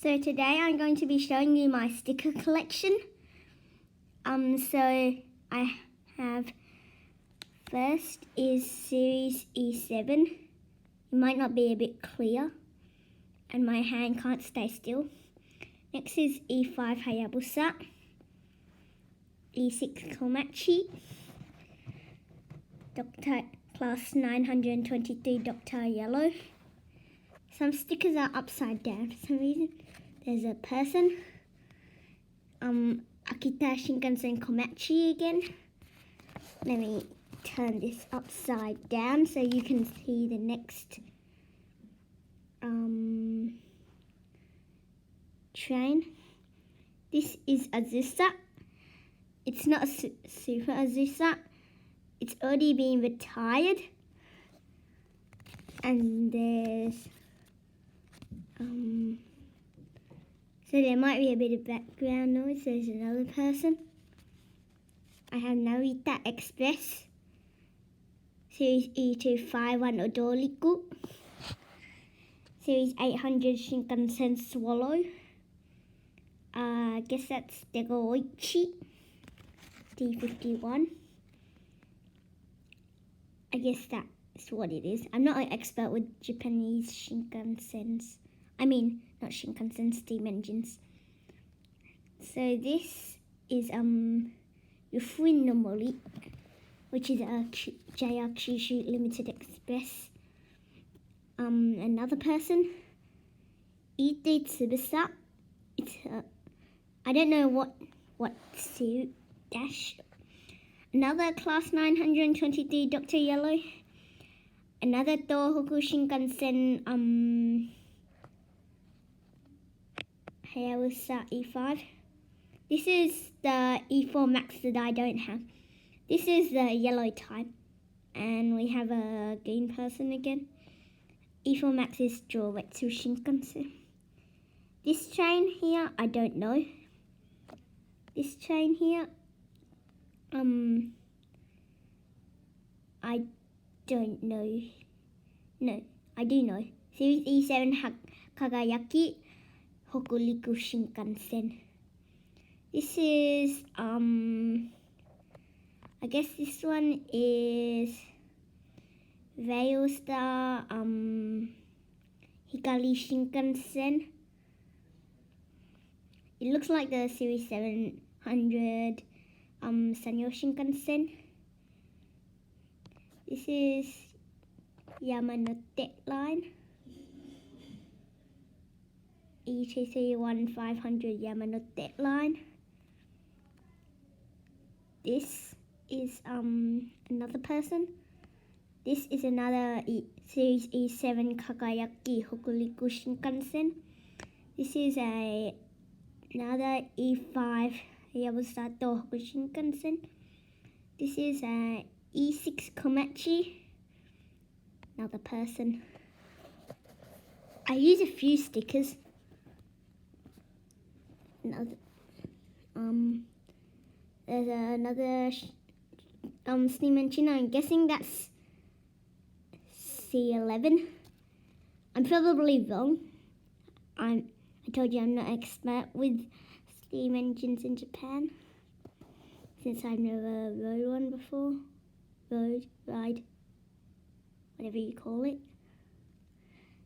So today I'm going to be showing you my sticker collection. So I have, first is Series E7. It might not be a bit clear and my hand can't stay still. Next is E5 Hayabusa, E6 Komachi, Dr. Class 923 Dr. Yellow. Some stickers are upside down for some reason. There's a person. Akita Shinkansen Komachi again. Let me turn this upside down so you can see the next train. This is Azusa. It's not a Super Azusa. It's already been retired. And there's so there might be a bit of background noise. There's another person. I have Narita Express, Series E251 Odoriku, Series 800 Shinkansen Swallow. I guess that's Degoichi, D51. I guess that's what it is. I'm not an expert with Japanese Shinkansens. I mean, not Shinkansen, steam engines. So this is Yufui no Mori, which is a JR Kyushu Limited Express. Another person, Ite Tsubusa. It's I don't know what suit dash. Another Class 923 Dr. Yellow. Another Tohoku Shinkansen Hayabusa E5. This is the E4 Max that I don't have. This is the yellow type. And we have a green person again. E4 Max is Joretsu Shinkansen. This train here, I don't know. This train here, I don't know. No, I do know. Series E7 Kagayaki Hokuriku Shinkansen. This is, I guess this one is Veilstar Hikari Shinkansen. It looks like the Series 700 Sanyo Shinkansen. This is Yamanote Line. E231 500 Yamanote Line. This is another person. This is another Series E7 Kagayaki Hokuriku Shinkansen. This is another E5 Hayabusa Tohoku Shinkansen. This is a E6 Komachi. Another person. I use a few stickers. Another there's another steam engine. I'm guessing that's C11. I'm probably wrong. I told you I'm not an expert with steam engines in Japan, since I've never rode one before. Ride, whatever you call it.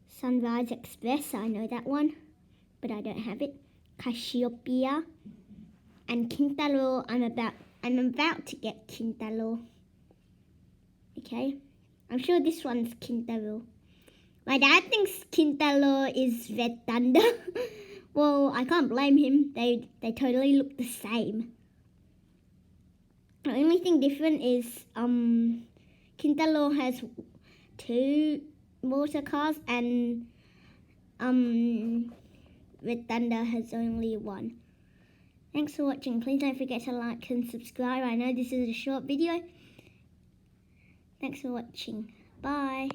Sunrise Express, I know that one, but I don't have it. Cassiopeia and Kintaro. I'm about to get Kintaro. Okay, I'm sure this one's Kintaro. My dad thinks Kintaro is Red Thunder. Well, I can't blame him. They totally look the same. The only thing different is Kintaro has 2 motor cars and Red Thunder has only 1. Thanks for watching. Please don't forget to like and subscribe. I know this is a short video. Thanks for watching. Bye.